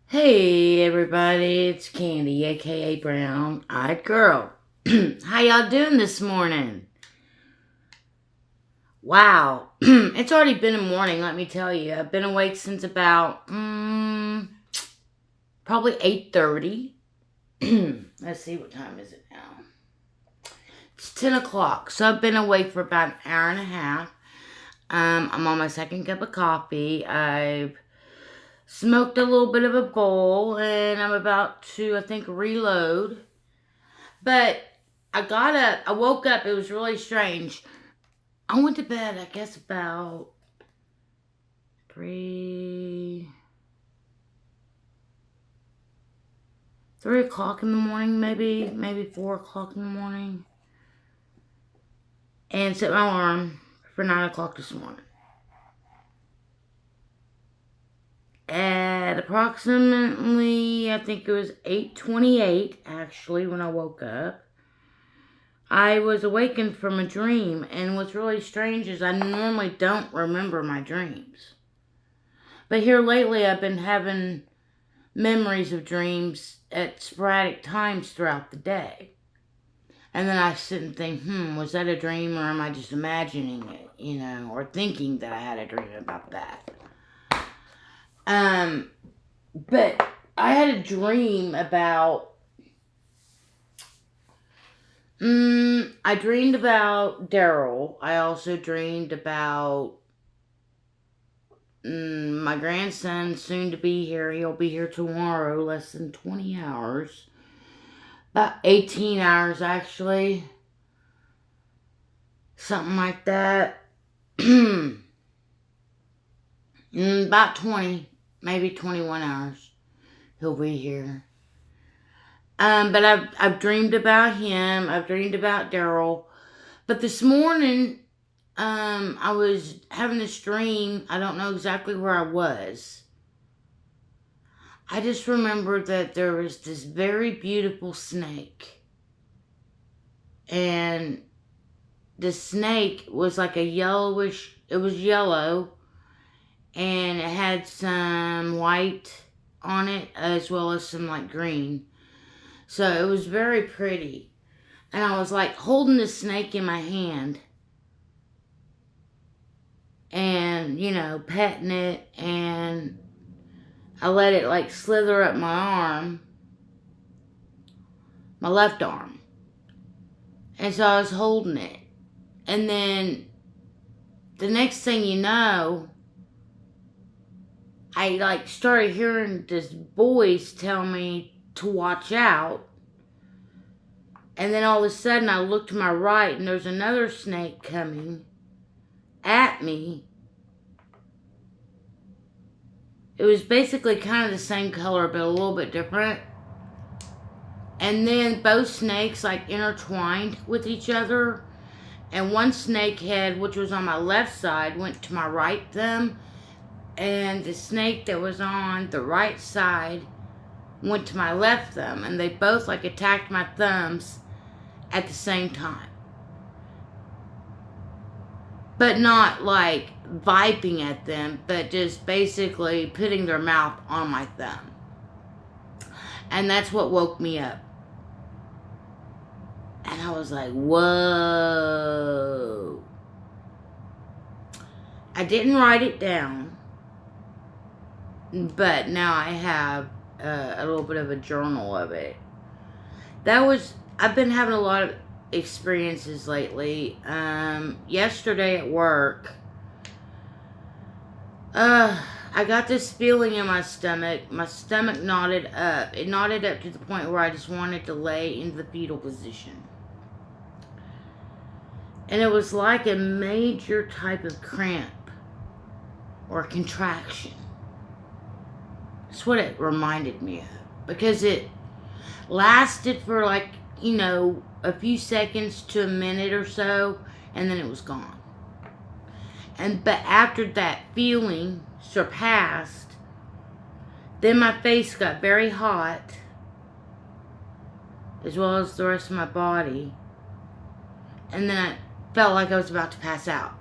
Hey everybody, it's Candy, aka Brown Eyed Girl. How y'all doing this morning? Wow, it's already been a morning, let me tell you. I've been awake since about probably 8:30. Let's see, what time is it now? It's 10 o'clock, so I've been awake for about an hour and a half. I'm on my second cup of coffee. I've smoked a little bit of a bowl, and I'm about to, I think, reload. But I woke up, it was really strange. I went to bed, I guess, about 3 o'clock in the morning, maybe 4 o'clock in the morning. And set my alarm for 9 o'clock this morning. At approximately, I think it was 8:28, actually, when I woke up, I was awakened from a dream, and what's really strange is I normally don't remember my dreams. But here lately, I've been having memories of dreams at sporadic times throughout the day. And then I sit and think, was that a dream, or am I just imagining it, or thinking that I had a dream about that? But I had a dream about, I dreamed about Daryl. I also dreamed about my grandson, soon to be here. He'll be here tomorrow, less than 20 hours. About 18 hours, actually. Something like that. About 20, maybe 21 hours. He'll be here. But I've dreamed about him. I've dreamed about Daryl. But this morning, I was having this dream. I don't know exactly where I was. I just remember that there was this very beautiful snake. And the snake was like a yellowish, it was yellow. And it had some white on it, as well as some like green. So it was very pretty. And I was like holding the snake in my hand. And, petting it. And I let it like slither up my arm. My left arm. And so I was holding it. And then the next thing you know, I like started hearing this voice tell me to watch out. And then all of a sudden I looked to my right and there's another snake coming at me. It was basically kind of the same color, but a little bit different. And then both snakes like intertwined with each other. And one snake head, which was on my left side, went to my right thumb. And the snake that was on the right side went to my left thumb. And they both like attacked my thumbs at the same time. But not like viping at them, but just basically putting their mouth on my thumb. And that's what woke me up. And I was like, whoa. I didn't write it down, but now I have a little bit of a journal of it. I've been having a lot of experiences lately. Yesterday at work, I got this feeling in my stomach. My stomach knotted up. It knotted up to the point where I just wanted to lay in the fetal position. And it was like a major type of cramp or contraction. That's what it reminded me of. Because it lasted for like, a few seconds to a minute or so, and then it was gone. But after that feeling surpassed, then my face got very hot, as well as the rest of my body. And then I felt like I was about to pass out.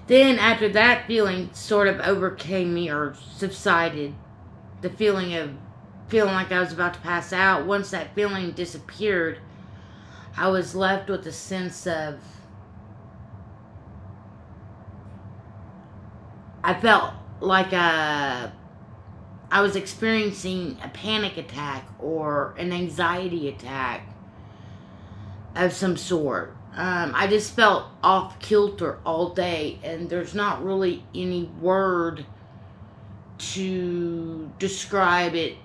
Then after that feeling sort of overcame me or subsided, the feeling of feeling like I was about to pass out, once that feeling disappeared, I was left with a sense of, I felt like I was experiencing a panic attack or an anxiety attack of some sort. I just felt off kilter all day, and there's not really any word to describe it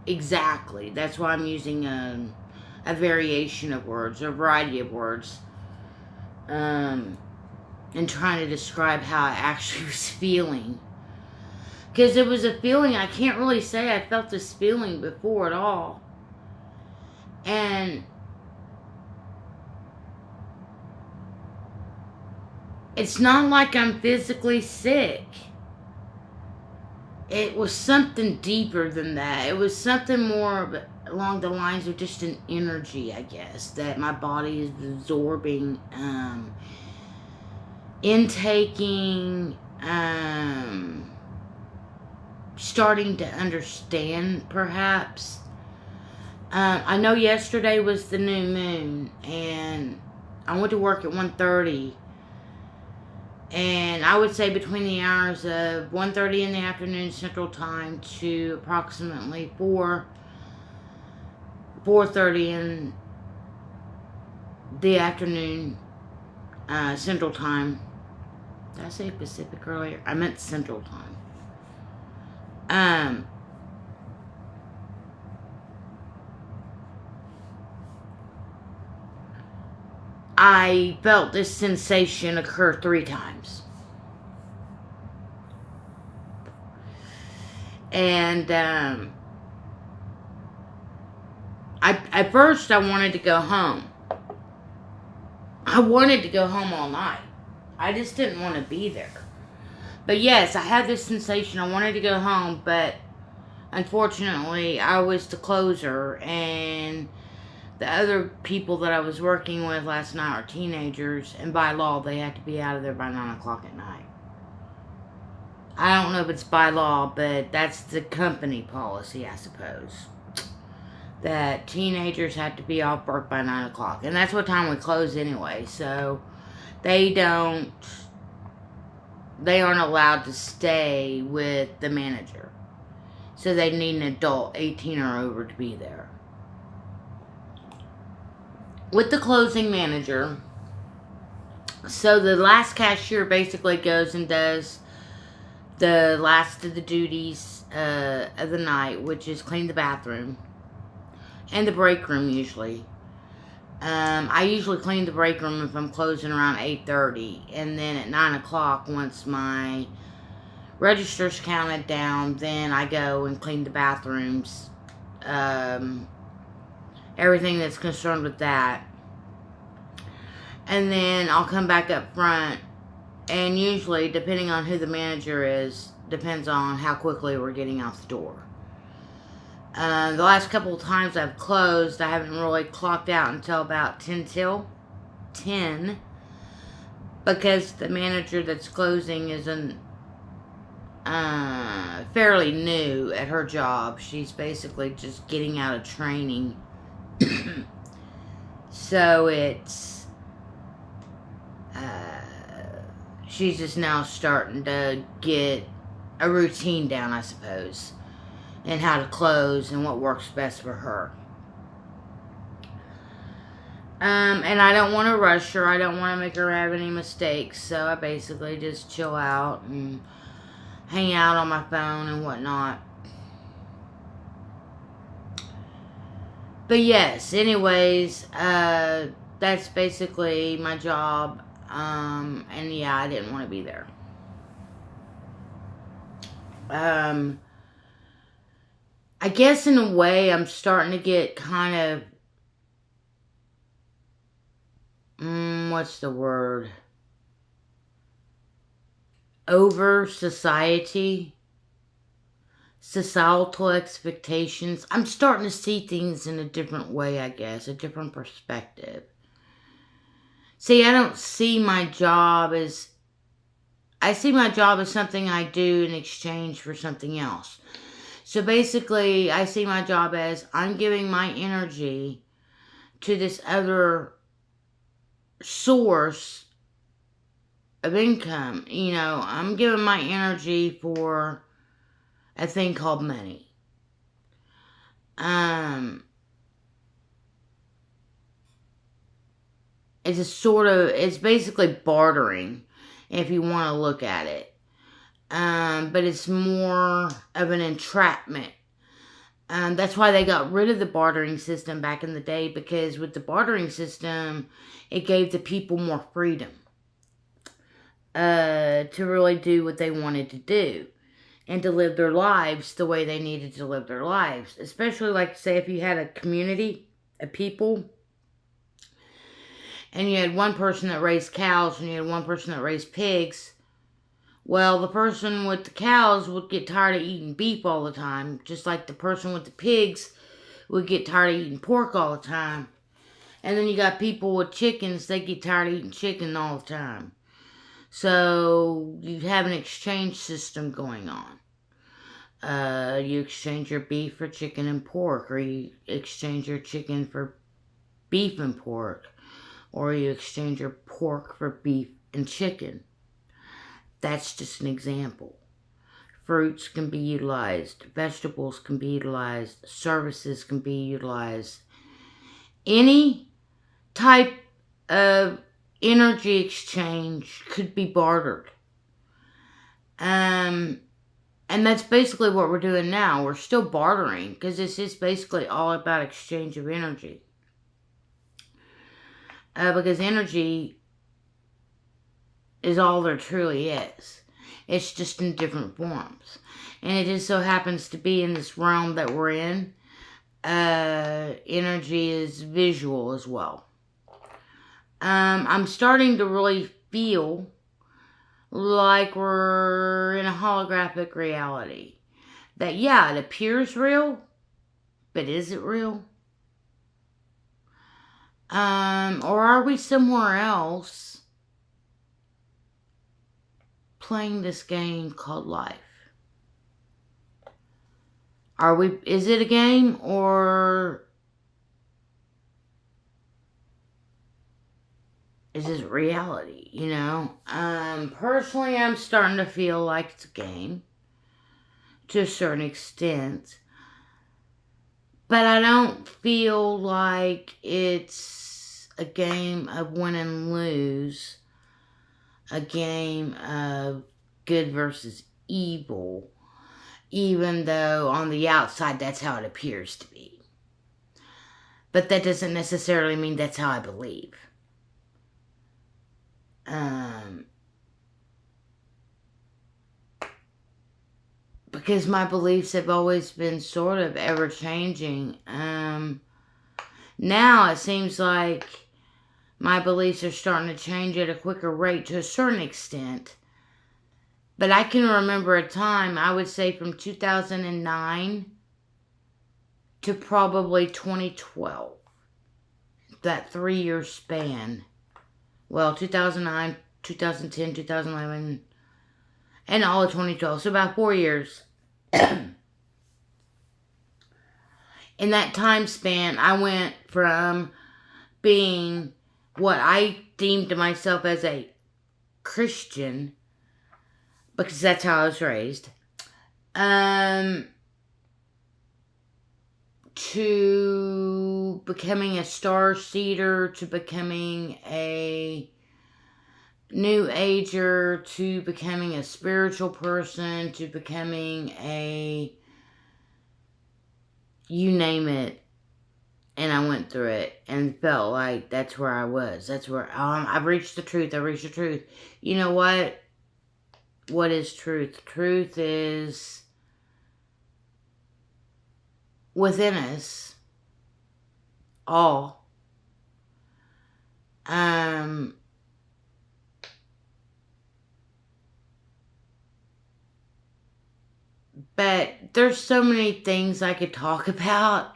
exactly. That's why I'm using a variation of words, a variety of words, and trying to describe how I actually was feeling. Because it was a feeling, I can't really say I felt this feeling before at all. And it's not like I'm physically sick. It was something deeper than that. It was something more along the lines of just an energy, I guess, that my body is absorbing, intaking, starting to understand, perhaps. I know yesterday was the new moon, and I went to work at 1:30, and I would say between the hours of 1:30 in the afternoon Central Time to approximately 4:30 in the afternoon Central Time. Did I say Pacific earlier? I meant Central Time. I felt this sensation occur 3 times. And at first I wanted to go home. I wanted to go home all night. I just didn't want to be there. But yes, I had this sensation. I wanted to go home, but unfortunately I was the closer, and the other people that I was working with last night are teenagers, and by law they had to be out of there by 9 o'clock at night. I don't know if it's by law, but that's the company policy, I suppose, that teenagers have to be off work by 9 o'clock. And that's what time we close anyway, so they aren't allowed to stay with the manager. So they need an adult 18 or over to be there. With the closing manager, so the last cashier basically goes and does the last of the duties of the night, which is clean the bathroom and the break room usually. I usually clean the break room if I'm closing around 8:30, and then at 9 o'clock, once my register's counted down, then I go and clean the bathrooms, everything that's concerned with that. And then I'll come back up front, and usually, depending on who the manager is, depends on how quickly we're getting out the door. The last couple of times I've closed, I haven't really clocked out until about 10 till 10, because the manager that's closing is fairly new at her job. She's basically just getting out of training. So she's just now starting to get a routine down, I suppose, and how to close and what works best for her. And I don't want to rush her. I don't want to make her have any mistakes. So I basically just chill out and hang out on my phone and whatnot. But yes, anyways, that's basically my job. And yeah, I didn't want to be there. I guess in a way I'm starting to get kind of, what's the word? Over societal expectations. I'm starting to see things in a different way, I guess, a different perspective. See, I don't see my job as I see my job as something I do in exchange for something else. So basically, I see my job as I'm giving my energy to this other source of income. I'm giving my energy for a thing called money. It's basically bartering, if you want to look at it. But it's more of an entrapment. That's why they got rid of the bartering system back in the day, because with the bartering system, it gave the people more freedom to really do what they wanted to do and to live their lives the way they needed to live their lives. Especially, like, say, if you had a community of people and you had one person that raised cows and you had one person that raised pigs. Well, the person with the cows would get tired of eating beef all the time, just like the person with the pigs would get tired of eating pork all the time. And then you got people with chickens, they get tired of eating chicken all the time. So you have an exchange system going on. You exchange your beef for chicken and pork, or you exchange your chicken for beef and pork, or you exchange your pork for beef and chicken. That's just an example. Fruits can be utilized. Vegetables can be utilized. Services can be utilized. Any type of energy exchange could be bartered. And that's basically what we're doing now. We're still bartering, because this is basically all about exchange of energy. Because energy is all there truly is. It's just in different forms. And it just so happens to be in this realm that we're in. Energy is visual as well. I'm starting to really feel like we're in a holographic reality. That, yeah, it appears real, but is it real? Or are we somewhere else playing this game called life? Is it a game, or is this reality, Personally, I'm starting to feel like it's a game to a certain extent. But I don't feel like it's a game of win and lose. A game of good versus evil. Even though on the outside that's how it appears to be. But that doesn't necessarily mean that's how I believe. Because my beliefs have always been sort of ever-changing. Now it seems like my beliefs are starting to change at a quicker rate to a certain extent. But I can remember a time, I would say from 2009 to probably 2012. That 3-year span. Well, 2009, 2010, 2011, and all of 2012. So about 4 years. In that time span, I went from being what I deemed myself as a Christian, because that's how I was raised, to becoming a star seeder, to becoming a new ager, to becoming a spiritual person, to becoming a, you name it. And I went through it and felt like that's where I was. That's where I've reached the truth. I've reached the truth. You know what? What is truth? Truth is within us all. But there's so many things I could talk about,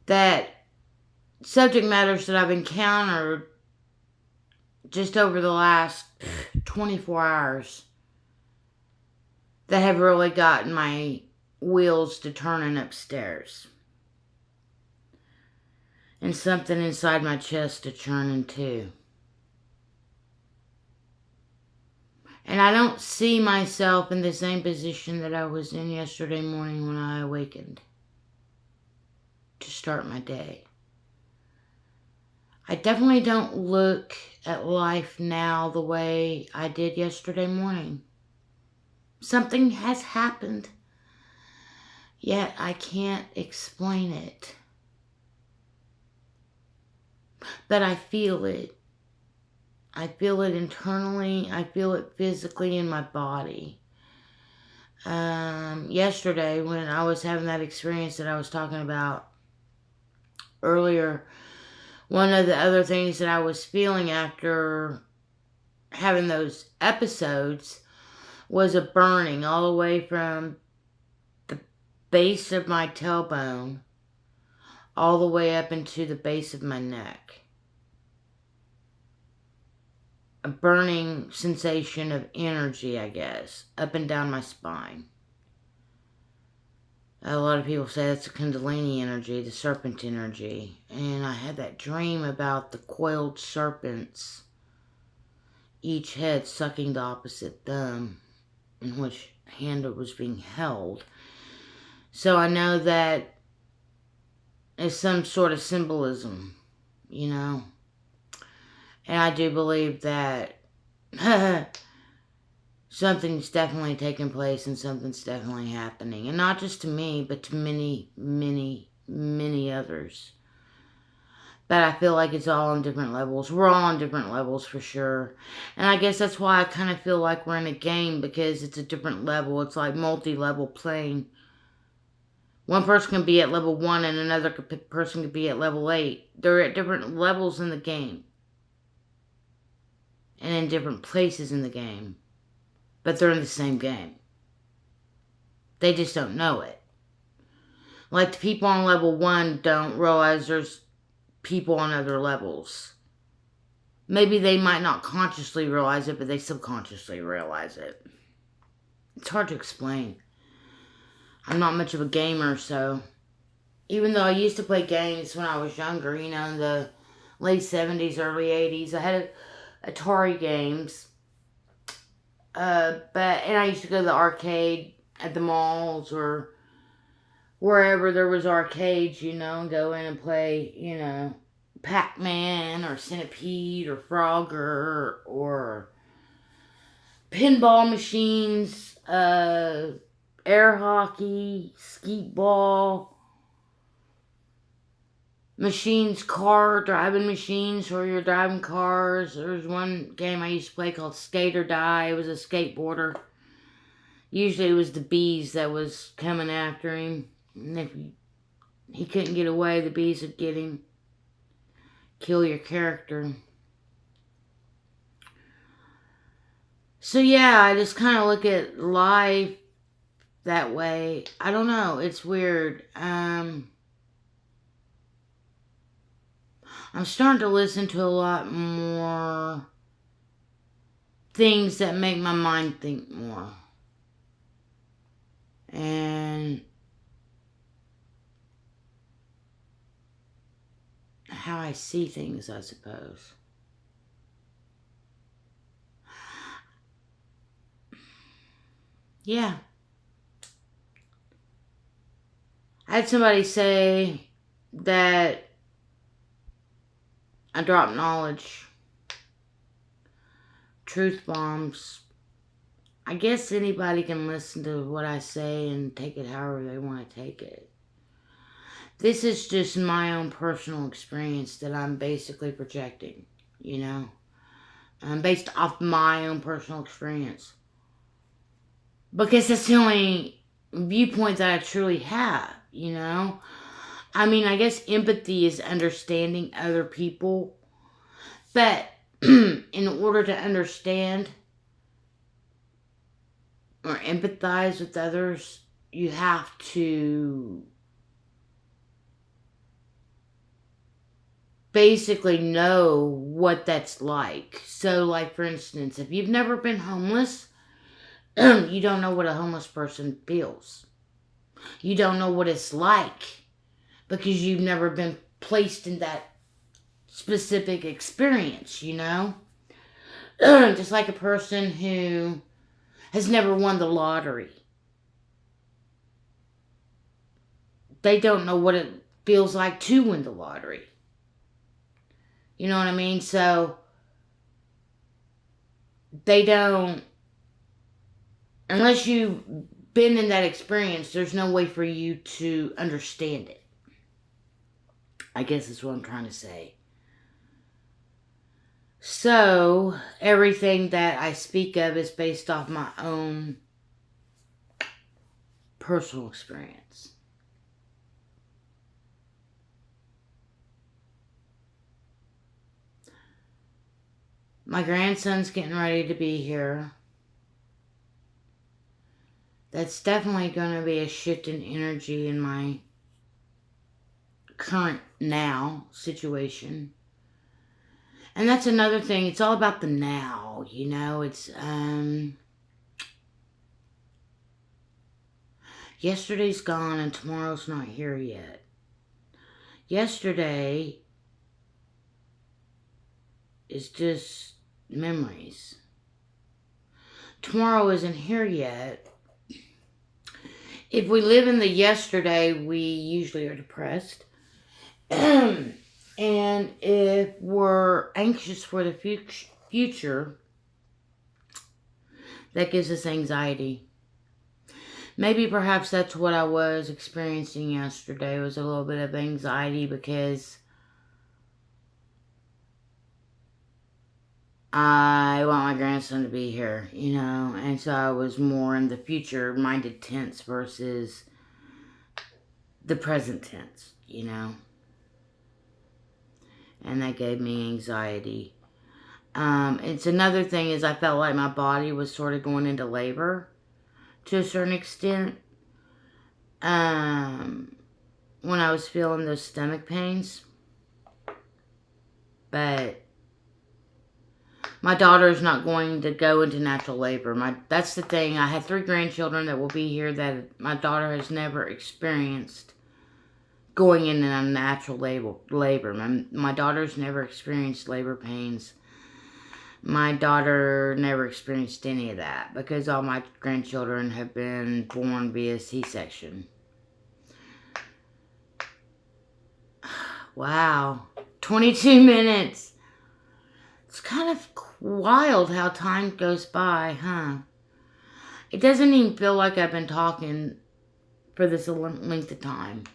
that subject matters that I've encountered just over the last 24 hours that have really gotten my wheels to turning upstairs. And something inside my chest to churning too. And I don't see myself in the same position that I was in yesterday morning when I awakened to start my day. I definitely don't look at life now the way I did yesterday morning. Something has happened, yet I can't explain it. But I feel it. I feel it internally. I feel it physically in my body. Yesterday, when I was having that experience that I was talking about earlier, one of the other things that I was feeling after having those episodes was a burning all the way from the base of my tailbone all the way up into the base of my neck. A burning sensation of energy, I guess, up and down my spine. A lot of people say that's the Kundalini energy, the serpent energy. And I had that dream about the coiled serpents, each head sucking the opposite thumb in which hand it was being held. So I know that it's some sort of symbolism, you know. And I do believe that something's definitely taking place and something's definitely happening. And not just to me, but to many, many, many others. But I feel like it's all on different levels. We're all on different levels for sure. And I guess that's why I kind of feel like we're in a game, because it's a different level. It's like multi-level playing. One person can be at level 1 and another person can be at level 8. They're at different levels in the game. And in different places in the game. But they're in the same game. They just don't know it. Like the people on level 1 don't realize there's people on other levels. Maybe they might not consciously realize it, but they subconsciously realize it. It's hard to explain. I'm not much of a gamer, so... Even though I used to play games when I was younger, you know, in the late 70s, early 80s, I had Atari games. And I used to go to the arcade at the malls or wherever there was arcades, you know, and go in and play, you know, Pac-Man or Centipede or Frogger or pinball machines, air hockey, skeet ball machines, car driving machines where you're driving cars. There was one game I used to play called Skate or Die. It was a skateboarder. Usually it was the bees that was coming after him. And if he couldn't get away, the bees would get him. Kill your character. So yeah, I just kind of look at life that way. I don't know. It's weird. I'm starting to listen to a lot more things that make my mind think more. And how I see things, I suppose. Yeah. I had somebody say that I drop knowledge, truth bombs. I guess anybody can listen to what I say and take it however they want to take it. This is just my own personal experience that I'm basically projecting, you know. Based off my own personal experience. Because that's the only viewpoint that I truly have, you know. I mean, I guess empathy is understanding other people. But in order to understand or empathize with others, you have to basically know what that's like. So, like, for instance, if you've never been homeless, you don't know what a homeless person feels. You don't know what it's like because you've never been placed in that specific experience, you know? Just like a person who has never won the lottery. They don't know what it feels like to win the lottery. You know what I mean? So, they don't, unless you've been in that experience, there's no way for you to understand it. I guess that's what I'm trying to say. So, everything that I speak of is based off my own personal experience. My grandson's getting ready to be here. That's definitely going to be a shift in energy in my current now situation. And that's another thing. It's all about the now, you know. It's, yesterday's gone and tomorrow's not here yet. Yesterday is just memories. Tomorrow isn't here yet. If we live in the yesterday, we usually are depressed. And if we're anxious for the future, that gives us anxiety. Maybe perhaps that's what I was experiencing yesterday, was a little bit of anxiety because I want my grandson to be here, you know, and so I was more in the future-minded tense versus the present tense, you know, and that gave me anxiety. It's another thing is I felt like my body was sort of going into labor to a certain extent when I was feeling those stomach pains, but my daughter's not going to go into natural labor. That's the thing. I have 3 grandchildren that will be here that my daughter has never experienced going into a natural labor. My daughter's never experienced labor pains. My daughter never experienced any of that because all my grandchildren have been born via C-section. Wow. 22 minutes. It's kind of wild how time goes by, huh? It doesn't even feel like I've been talking for this length of time.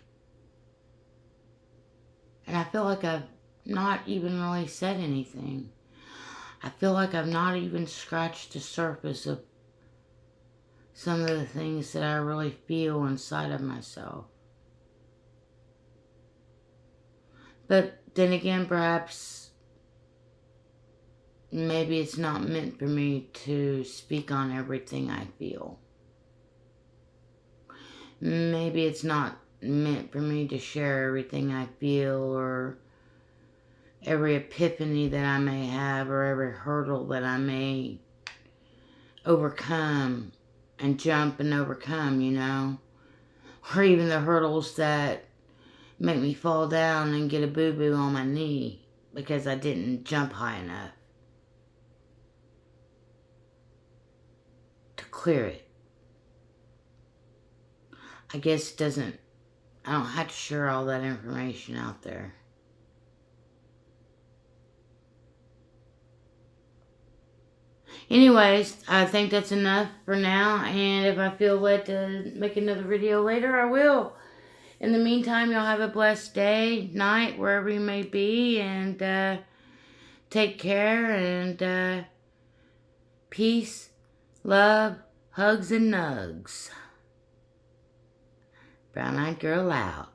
And I feel like I've not even really said anything. I feel like I've not even scratched the surface of some of the things that I really feel inside of myself. But then again, perhaps maybe it's not meant for me to speak on everything I feel. Maybe it's not meant for me to share everything I feel or every epiphany that I may have or every hurdle that I may overcome and jump and overcome, you know, or even the hurdles that make me fall down and get a boo-boo on my knee because I didn't jump high enough to clear it. I guess I don't have to share all that information out there. Anyways, I think that's enough for now, and if I feel led to make another video later, I will. In the meantime, y'all have a blessed day, night, wherever you may be, and take care, and peace, love, hugs, and nugs. Brown-eyed girl out.